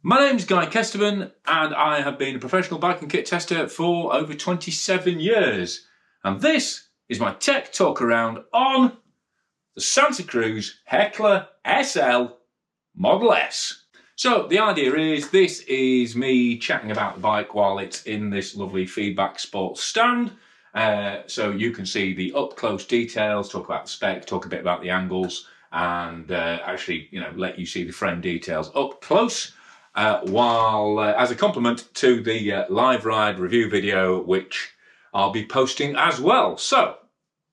My name's Guy Kesterman and I have been a professional bike and kit tester for over 27 years. And this is my tech talk around on the Santa Cruz Heckler SL Model S. So the idea is this is me chatting about the bike while it's in this lovely feedback sports stand. So you can see the up close details, talk about the spec, talk a bit about the angles and actually, let you see the frame details up close. While as a compliment to the live ride review video, which I'll be posting as well. So,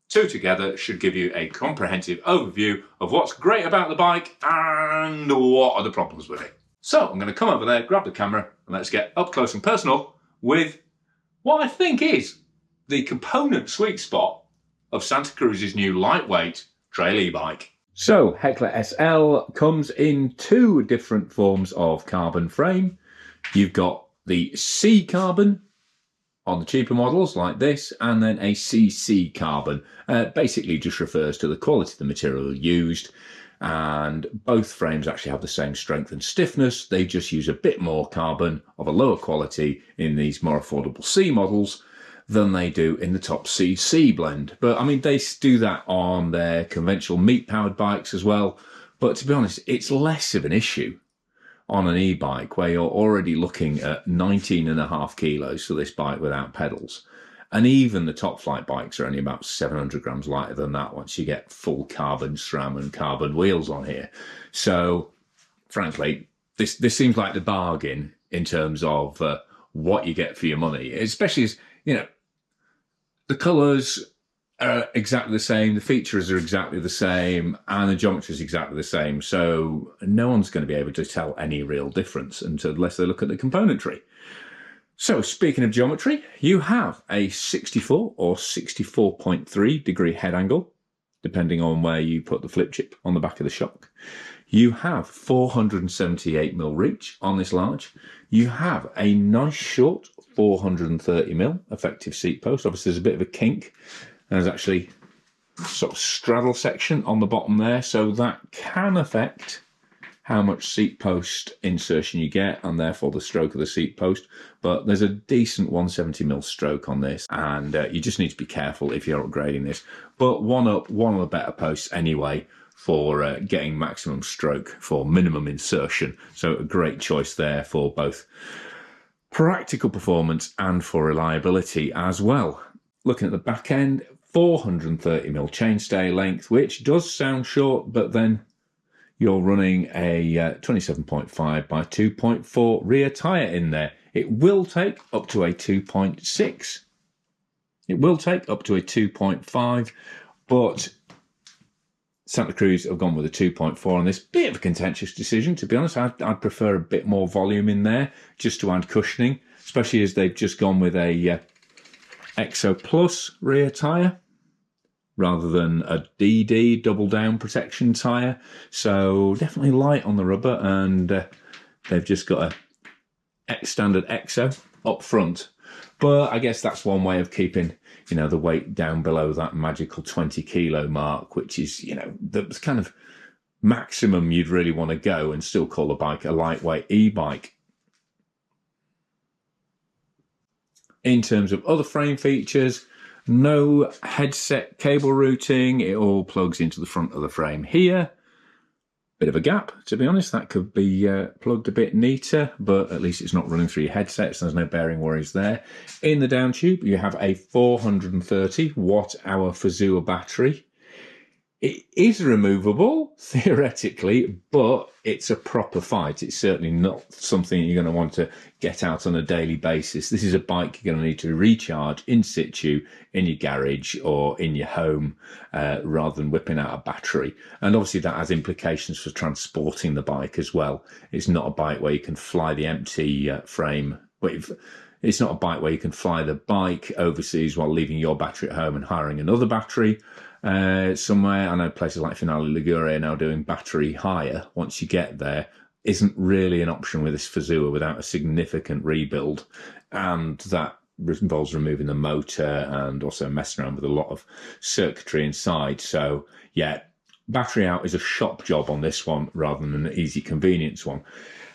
two together should give you a comprehensive overview of what's great about the bike and what are the problems with it. So, I'm going to come over there, grab the camera, and let's get up close and personal with what I think is the component sweet spot of Santa Cruz's new lightweight trail e-bike. So, Heckler SL comes in two different forms of carbon frame. You've got the C carbon on the cheaper models like this, and then a CC carbon. Basically just refers to the quality of the material used, and both frames actually have the same strength and stiffness. They just use a bit more carbon of a lower quality in these more affordable C models than they do in the top CC blend. But I mean, they do that on their conventional meat-powered bikes as well. But to be honest, it's less of an issue on an e-bike where you're already looking at 19.5 kilos for this bike without pedals. And even the top flight bikes are only about 700 grams lighter than that once you get full carbon SRAM and carbon wheels on here. So frankly, this seems like the bargain in terms of what you get for your money, especially as, the colours are exactly the same, the features are exactly the same, and the geometry is exactly the same. So no one's going to be able to tell any real difference unless they look at the componentry. So speaking of geometry, you have a 64 or 64.3 degree head angle, depending on where you put the flip chip on the back of the shock. You have 478mm reach on this large. You have a nice short 430mm effective seat post. Obviously, there's a bit of a kink. There's actually sort of straddle section on the bottom there, so that can affect how much seat post insertion you get and therefore the stroke of the seat post. But there's a decent 170mm stroke on this, and you just need to be careful if you're upgrading this. But one of the better posts anyway for getting maximum stroke for minimum insertion. So a great choice there for both practical performance and for reliability as well. Looking at the back end, 430mm chainstay length, which does sound short, but then you're running a 27.5 by 2.4 rear tyre in there. It will take up to a 2.6. It will take up to a 2.5, but Santa Cruz have gone with a 2.4 on this. Bit of a contentious decision, to be honest. I'd prefer a bit more volume in there just to add cushioning, especially as they've just gone with a Exo Plus rear tyre rather than a DD double down protection tyre. So definitely light on the rubber, and they've just got a standard Exo up front. But I guess that's one way of keeping, the weight down below that magical 20 kilo mark, which is, the kind of maximum you'd really want to go and still call a bike a lightweight e-bike. In terms of other frame features, no headset cable routing. It all plugs into the front of the frame here. Bit of a gap, to be honest. That could be plugged a bit neater, but at least it's not running through your headsets. There's no bearing worries there. In the down tube, you have a 430 watt-hour Fazua battery. It is removable, theoretically, but it's a proper fight. It's certainly not something you're going to want to get out on a daily basis. This is a bike you're going to need to recharge in situ, in your garage or in your home, rather than whipping out a battery. And obviously that has implications for transporting the bike as well. It's not a bike where you can fly the empty frame, but it's not a bike where you can fly the bike overseas while leaving your battery at home and hiring another battery somewhere. I know places like Finale Ligure are now doing battery hire once you get there. Isn't really an option with this Fazua without a significant rebuild, and that involves removing the motor and also messing around with a lot of circuitry inside. So yeah, battery out is a shop job on this one rather than an easy convenience one.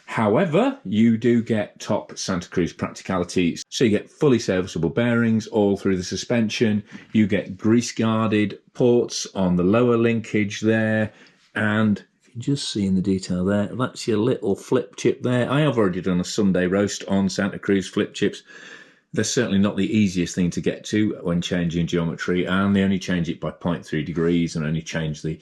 However, you do get top Santa Cruz practicalities. So you get fully serviceable bearings all through the suspension. You get grease guarded ports on the lower linkage there. And if you just see in the detail there, that's your little flip chip there. I have already done a Sunday roast on Santa Cruz flip chips. They're certainly not the easiest thing to get to when changing geometry, and they only change it by 0.3 degrees and only change the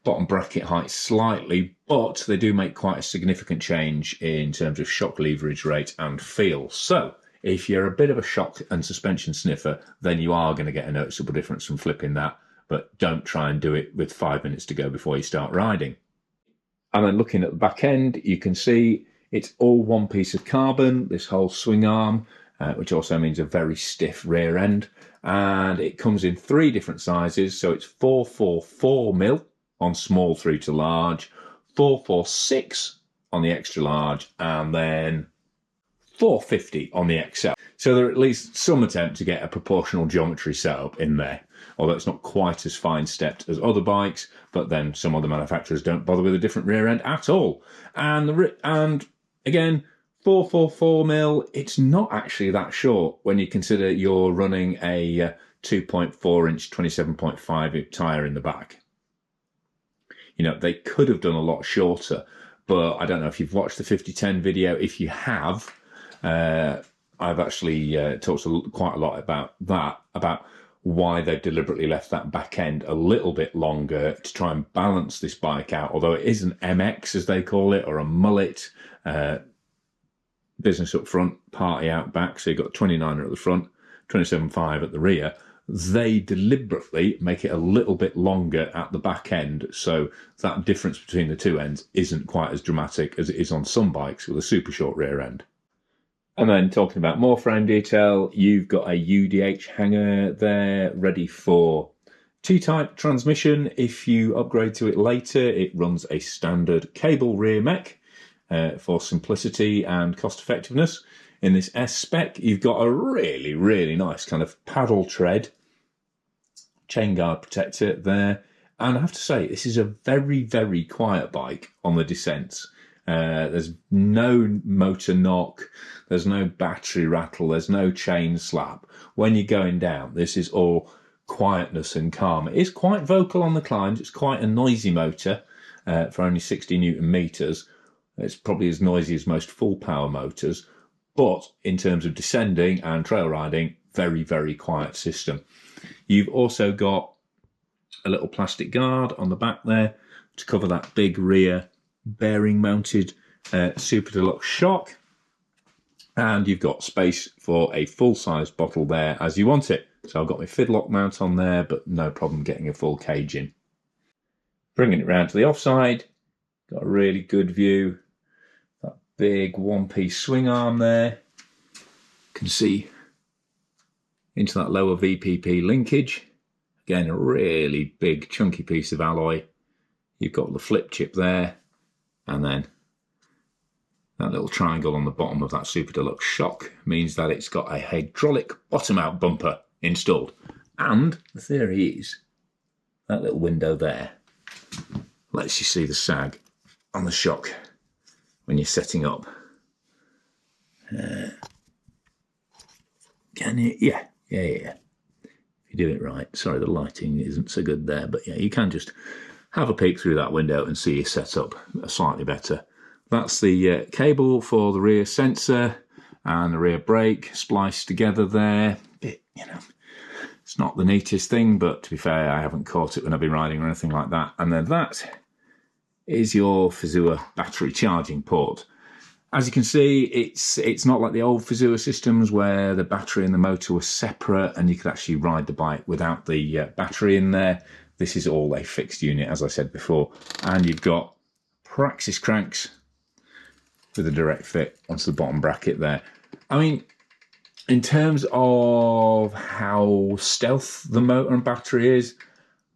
bottom bracket height slightly, but they do make quite a significant change in terms of shock leverage rate and feel. So if you're a bit of a shock and suspension sniffer, then you are going to get a noticeable difference from flipping that, but don't try and do it with 5 minutes to go before you start riding. And then looking at the back end, you can see it's all one piece of carbon, this whole swing arm, which also means a very stiff rear end. And it comes in 3 different sizes. So it's 444mm on small through to large, 446 on the extra large, and then 450 on the XL. So there are at least some attempt to get a proportional geometry setup in there, although it's not quite as fine stepped as other bikes, but then some other manufacturers don't bother with a different rear end at all. And again, 444mm, it's not actually that short when you consider you're running a 2.4 inch 27.5 tyre in the back. You know, they could have done a lot shorter, but I don't know if you've watched the 5010 video. If you have, I've actually talked quite a lot about that, about why they've deliberately left that back end a little bit longer to try and balance this bike out, although it is an MX, as they call it, or a mullet, business up front, party out back. So you've got 29er at the front, 27.5 at the rear. They deliberately make it a little bit longer at the back end, so that difference between the two ends isn't quite as dramatic as it is on some bikes with a super short rear end. And then talking about more frame detail, you've got a UDH hanger there ready for T-type transmission. If you upgrade to it later, it runs a standard cable rear mech for simplicity and cost effectiveness. In this S Spec, you've got a really, really nice kind of paddle tread chain guard protector there. And I have to say, this is a very, very quiet bike on the descents. There's no motor knock, there's no battery rattle, there's no chain slap. When you're going down, this is all quietness and calm. It is quite vocal on the climbs. It's quite a noisy motor for only 60 Newton meters. It's probably as noisy as most full power motors. But in terms of descending and trail riding, very, very quiet system. You've also got a little plastic guard on the back there to cover that big rear bearing mounted Super Deluxe shock. And you've got space for a full-size bottle there as you want it. So I've got my Fidlock mount on there, but no problem getting a full cage in. Bringing it round to the offside, got a really good view. Big one-piece swing arm there. You can see into that lower VPP linkage. Again, a really big chunky piece of alloy. You've got the flip chip there, and then that little triangle on the bottom of that Super Deluxe shock means that it's got a hydraulic bottom-out bumper installed. And the theory is that little window there lets you see the sag on the shock when you're setting up. Can you? Yeah. If you do it right. Sorry, the lighting isn't so good there, but yeah, you can just have a peek through that window and see your setup slightly better. That's the cable for the rear sensor and the rear brake spliced together there. It's not the neatest thing, but to be fair, I haven't caught it when I've been riding or anything like that. And then that is your Fazua battery charging port. As you can see, it's not like the old Fazua systems where the battery and the motor were separate and you could actually ride the bike without the battery in there. This is all a fixed unit, as I said before. And you've got Praxis cranks with a direct fit onto the bottom bracket there. I mean, in terms of how stealth the motor and battery is,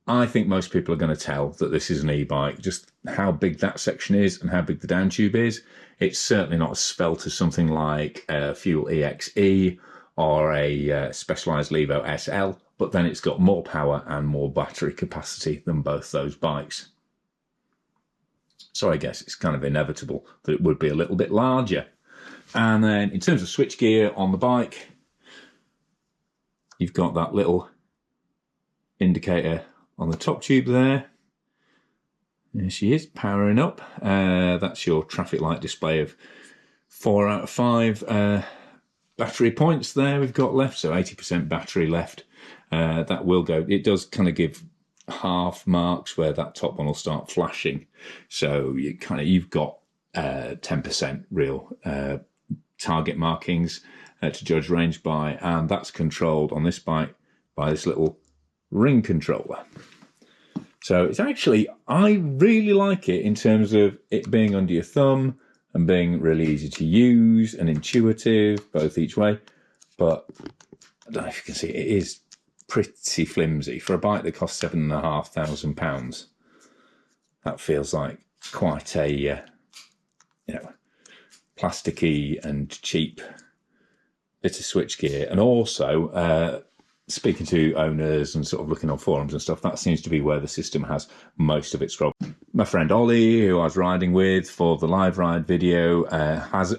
I think most people are going to tell that this is an e-bike. Just how big that section is and how big the down tube is. It's certainly not as svelte as something like a Fuel EXE or a Specialized Levo SL, but then it's got more power and more battery capacity than both those bikes. So I guess it's kind of inevitable that it would be a little bit larger. And then in terms of switchgear on the bike, you've got that little indicator on the top tube there. There she is, powering up. That's your traffic light display of 4 out of 5 battery points there we've got left, so 80% battery left. That will go, it does kind of give half marks where that top one will start flashing. So you've got 10% real target markings to judge range by, and that's controlled on this bike by this little ring controller. So it's actually, I really like it in terms of it being under your thumb and being really easy to use and intuitive, both each way. But I don't know if you can see, it is pretty flimsy for a bike that costs £7,500. That feels like quite a plasticky and cheap bit of switchgear. And also, speaking to owners and sort of looking on forums and stuff, that seems to be where the system has most of its trouble. My friend Ollie, who I was riding with for the live ride video,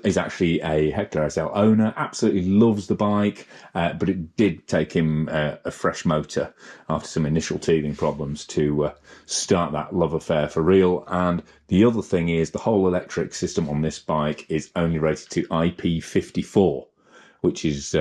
is actually a Heckler SL owner, absolutely loves the bike, but it did take him a fresh motor after some initial teething problems to start that love affair for real. And the other thing is the whole electric system on this bike is only rated to IP54. Which is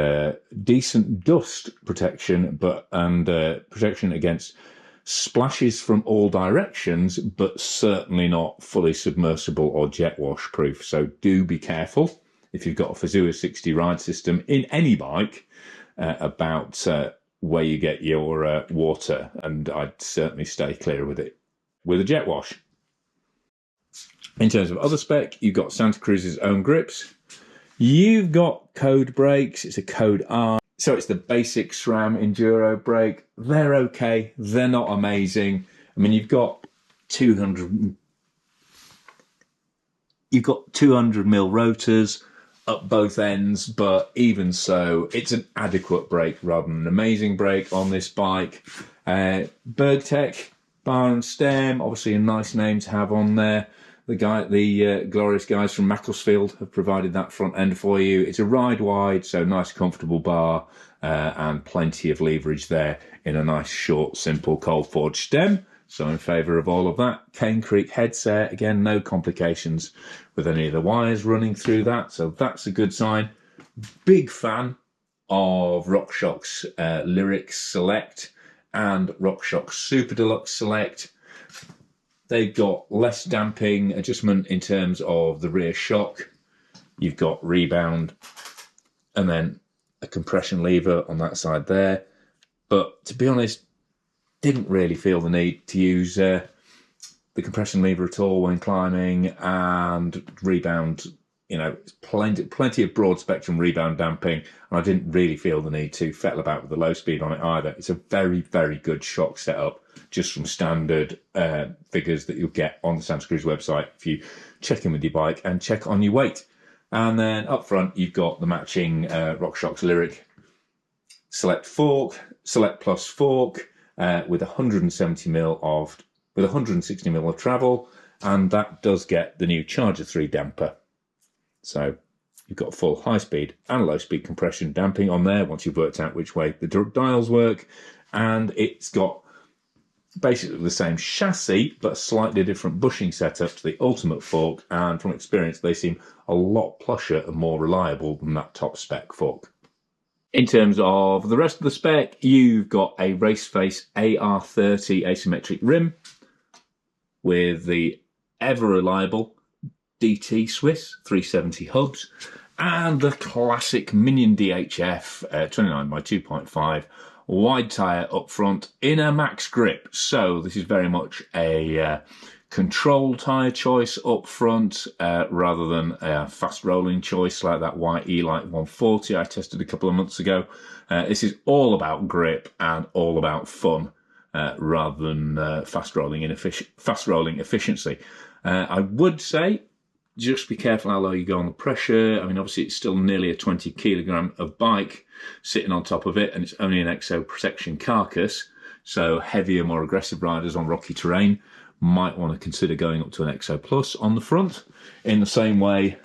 decent dust protection, and protection against splashes from all directions, but certainly not fully submersible or jet wash proof. So do be careful if you've got a Fazua 60 ride system in any bike about where you get your water, and I'd certainly stay clear with it with a jet wash. In terms of other spec, you've got Santa Cruz's own grips. You've got code brakes, it's a code R. So it's the basic SRAM Enduro brake. They're okay, they're not amazing. I mean, you've got 200 mil rotors up both ends, but even so, it's an adequate brake rather than an amazing brake on this bike. Bergtech, bar and stem, obviously a nice name to have on there. The glorious guys from Macclesfield have provided that front end for you. It's a ride wide, so nice comfortable bar and plenty of leverage there in a nice short, simple cold forged stem. So in favour of all of that. Cane Creek headset, again, no complications with any of the wires running through that, so that's a good sign. Big fan of RockShox Lyrics Select and RockShox Super Deluxe Select. They've got less damping adjustment in terms of the rear shock. You've got rebound and then a compression lever on that side there. But to be honest, didn't really feel the need to use the compression lever at all when climbing, and rebound, plenty of broad spectrum rebound damping, and I didn't really feel the need to fettle about with the low speed on it either. It's a very, very good shock setup just from standard figures that you'll get on the Santa Cruz website if you check in with your bike and check on your weight. And then up front, you've got the matching RockShox Lyric Select fork, Select Plus fork with 160 mil of travel, and that does get the new Charger 3 damper. So you've got full high speed and low speed compression damping on there once you've worked out which way the dials work, and it's got basically the same chassis but slightly different bushing setup to the Ultimate fork, and from experience they seem a lot plusher and more reliable than that top spec fork. In terms of the rest of the spec, you've got a Raceface AR30 asymmetric rim with the ever reliable DT Swiss 370 hubs and the classic Minion DHF 29 by 2.5 wide tyre up front in a max grip. So this is very much a control tyre choice up front rather than a fast rolling choice like that white E-Light 140 I tested a couple of months ago. This is all about grip and all about fun rather than fast rolling efficiency. I would say just be careful how low you go on the pressure. I mean, obviously it's still nearly a 20 kilogram of bike sitting on top of it, and it's only an exo protection carcass, so heavier, more aggressive riders on rocky terrain might want to consider going up to an XO Plus on the front, in the same way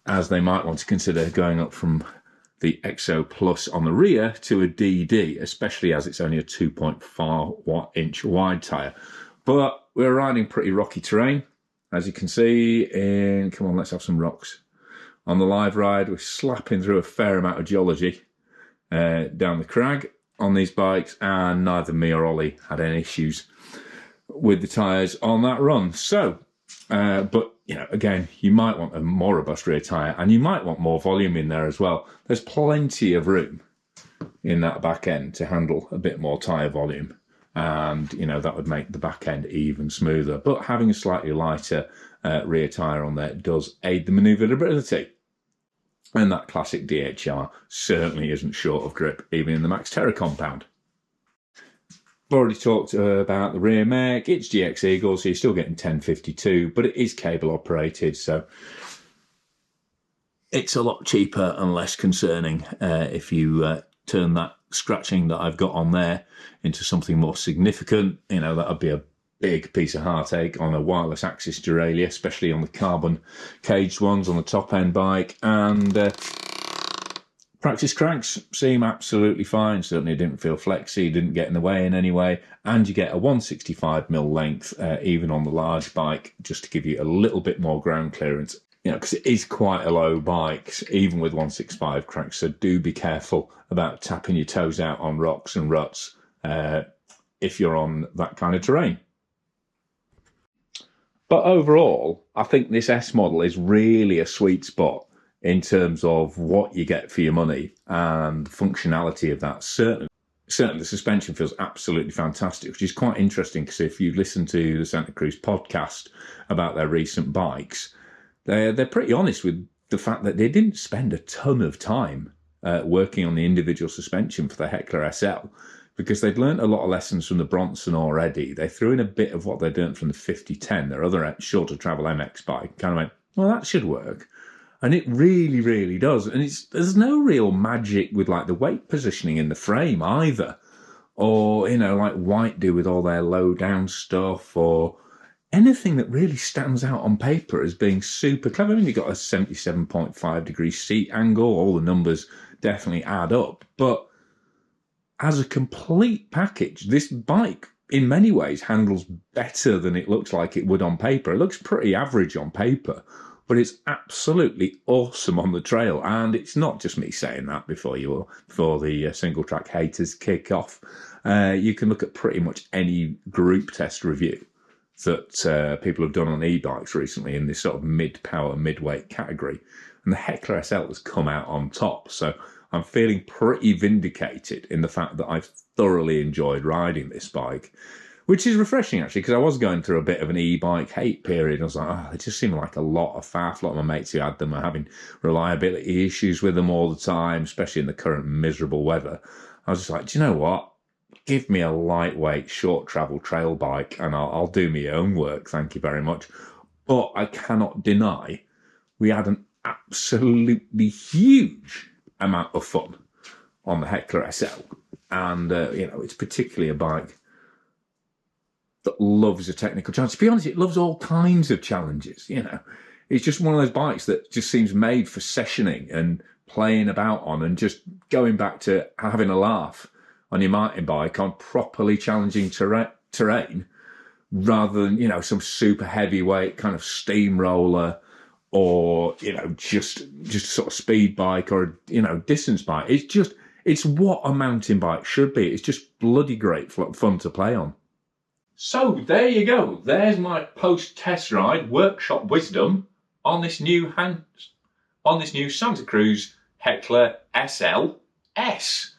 as they might want to consider going up from the XO Plus on the rear to a DD, especially as it's only a 2.4 inch wide tyre. But we're riding pretty rocky terrain, as you can see. And come on, let's have some rocks. On the live ride, we're slapping through a fair amount of geology down the crag on these bikes, and neither me or Ollie had any issues with the tyres on that run. So, but you know, again, you might want a more robust rear tyre, and you might want more volume in there as well. There's plenty of room in that back end to handle a bit more tyre volume, and you know, that would make the back end even smoother. But having a slightly lighter rear tyre on there does aid the manoeuvrability. And that classic DHR certainly isn't short of grip, even in the Max Terra compound. I've already talked about the rear mech. It's GX Eagle, so you're still getting 1052, but it is cable operated, so it's a lot cheaper and less concerning if you turn that scratching that I've got on there into something more significant. You know, that would be a big piece of heartache on a wireless axis derailleur, especially on the carbon caged ones on the top end bike. And practice cranks seem absolutely fine. Certainly didn't feel flexy, didn't get in the way in any way. And you get a 165mm length, even on the large bike, just to give you a little bit more ground clearance. You know, because it is quite a low bike, even with 165 cranks. So do be careful about tapping your toes out on rocks and ruts if you're on that kind of terrain. But overall, I think this S model is really a sweet spot in terms of what you get for your money and the functionality of that. Certainly the suspension feels absolutely fantastic, which is quite interesting, because if you listen to the Santa Cruz podcast about their recent bikes, they're pretty honest with the fact that they didn't spend a ton of time working on the individual suspension for the Heckler SL, because they'd learned a lot of lessons from the Bronson already. They threw in a bit of what they'd learned from the 5010, their other shorter travel MX bike, kind of went, well, that should work. And it really, really does. And there's no real magic with like the weight positioning in the frame either. Or, you know, like White do with all their low down stuff, or anything that really stands out on paper as being super clever. I mean, you've got a 77.5 degree seat angle. All the numbers definitely add up. But as a complete package, this bike in many ways handles better than it looks like it would on paper. It looks pretty average on paper, but it's absolutely awesome on the trail. And it's not just me saying that before the single track haters kick off. You can look at pretty much any group test review that people have done on e-bikes recently in this sort of mid-power, mid-weight category. And the Heckler SL has come out on top. So I'm feeling pretty vindicated in the fact that I've thoroughly enjoyed riding this bike, which is refreshing, actually, because I was going through a bit of an e-bike hate period. I was like, oh, they just seem like a lot of faff. A lot of my mates who had them are having reliability issues with them all the time, especially in the current miserable weather. I was just like, do you know what? Give me a lightweight, short travel trail bike and I'll do my own work. Thank you very much. But I cannot deny we had an absolutely huge amount of fun on the Heckler SL. And, you know, it's particularly a bike that loves a technical challenge. To be honest, it loves all kinds of challenges, you know. It's just one of those bikes that just seems made for sessioning and playing about on and just going back to having a laugh on your mountain bike on properly challenging terrain rather than, you know, some super heavyweight kind of steamroller or, you know, just sort of speed bike or, you know, distance bike. It's what a mountain bike should be. It's just bloody great fun to play on. So there you go. There's my post-test ride workshop wisdom on this new Santa Cruz Heckler SL S.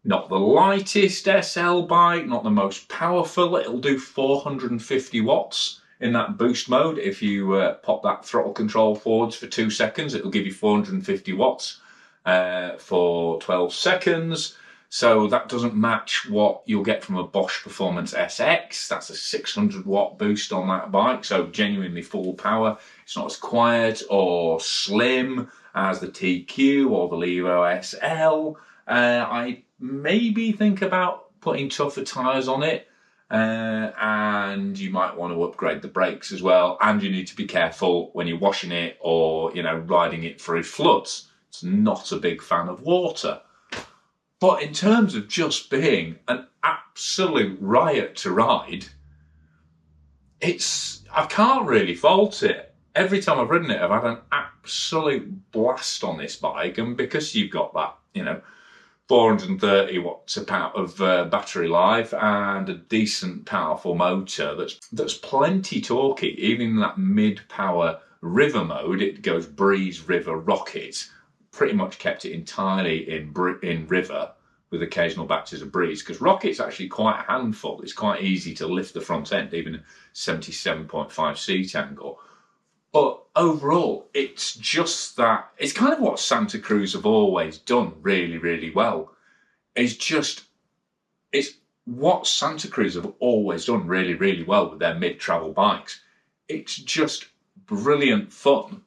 Not the lightest SL bike, not the most powerful. It'll do 450 watts in that boost mode. If you pop that throttle control forwards for 2 seconds, it'll give you 450 watts for 12 seconds. So that doesn't match what you'll get from a Bosch Performance SX. That's a 600 watt boost on that bike. So genuinely full power. It's not as quiet or slim as the TQ or the Levo SL. I maybe think about putting tougher tyres on it and you might want to upgrade the brakes as well, and you need to be careful when you're washing it or, you know, riding it through floods. It's not a big fan of water. But in terms of just being an absolute riot to ride, I can't really fault it. Every time I've ridden it, I've had an absolute blast on this bike, and because you've got that, you know, 430 watts of battery life and a decent powerful motor that's plenty torquey, even in that mid-power river mode. It goes breeze, river, rocket. Pretty much kept it entirely in river with occasional batches of breeze, because rocket's actually quite a handful. It's quite easy to lift the front end, even a 77.5 seat angle. But overall, it's just that, it's kind of what Santa Cruz have always done really, really well. It's what Santa Cruz have always done really, really well with their mid-travel bikes. It's just brilliant fun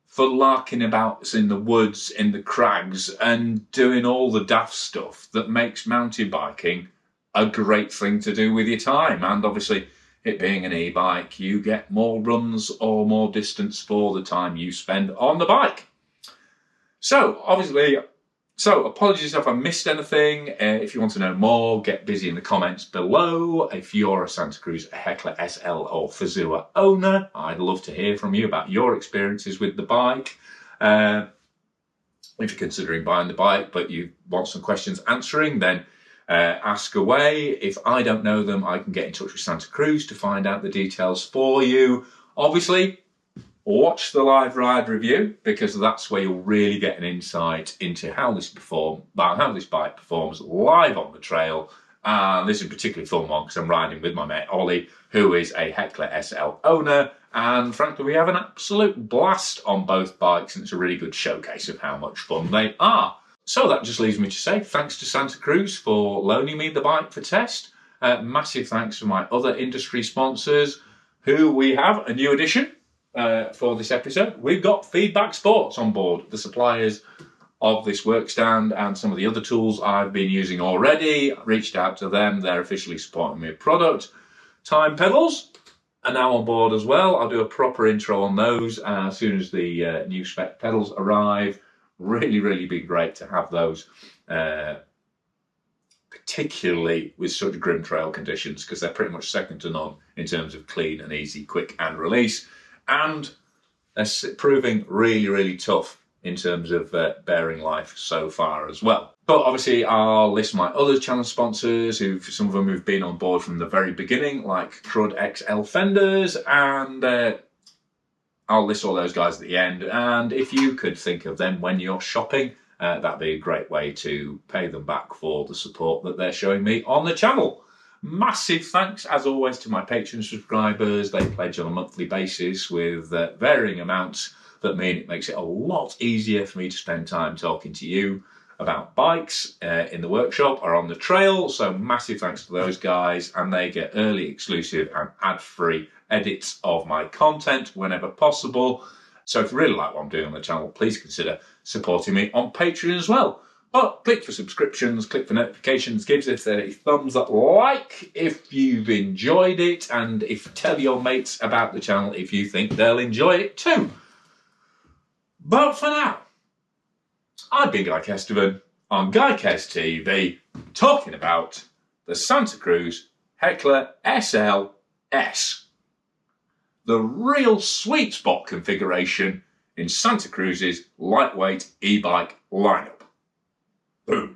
for larking about in the woods, in the crags, and doing all the daft stuff that makes mountain biking a great thing to do with your time. And obviously, it being an e-bike, you get more runs or more distance for the time you spend on the bike. So apologies if I missed anything. If you want to know more, get busy in the comments below. If you're a Santa Cruz Heckler SL or Fazua owner, I'd love to hear from you about your experiences with the bike. If you're considering buying the bike but you want some questions answering, then ask away. If I don't know them, I can get in touch with Santa Cruz to find out the details for you. Obviously, watch the live ride review, because that's where you'll really get an insight into how this bike performs live on the trail. And this is a particularly fun one because I'm riding with my mate Ollie, who is a Heckler SL owner, and frankly we have an absolute blast on both bikes, and it's a really good showcase of how much fun they are. So that just leaves me to say thanks to Santa Cruz for loaning me the bike for test. Massive thanks to my other industry sponsors, who we have a new addition for this episode. We've got Feedback Sports on board, the suppliers of this work stand and some of the other tools I've been using already. Reached out to them, they're officially supporting me with product. Time pedals are now on board as well. I'll do a proper intro on those as soon as the new Spec pedals arrive. Really been great to have those, particularly with such grim trail conditions, because they're pretty much second to none in terms of clean and easy, quick and release. And they're proving really tough in terms of bearing life so far as well. But obviously I'll list my other channel sponsors, some of them who've been on board from the very beginning, like Cruz XL fenders, and I'll list all those guys at the end. And if you could think of them when you're shopping, that'd be a great way to pay them back for the support that they're showing me on the channel. Massive thanks, as always, to my Patreon subscribers. They pledge on a monthly basis with varying amounts that mean it makes it a lot easier for me to spend time talking to you about bikes in the workshop or on the trail. So massive thanks to those guys, and they get early, exclusive and ad-free edits of my content whenever possible. So if you really like what I'm doing on the channel, please consider supporting me on Patreon as well. But click for subscriptions, click for notifications, give us a thumbs up like if you've enjoyed it, and tell your mates about the channel if you think they'll enjoy it too. But for now, I've been Guy Kestevan on GuyKest TV, talking about the Santa Cruz Heckler SL S, the real sweet spot configuration in Santa Cruz's lightweight e-bike lineup. Boom.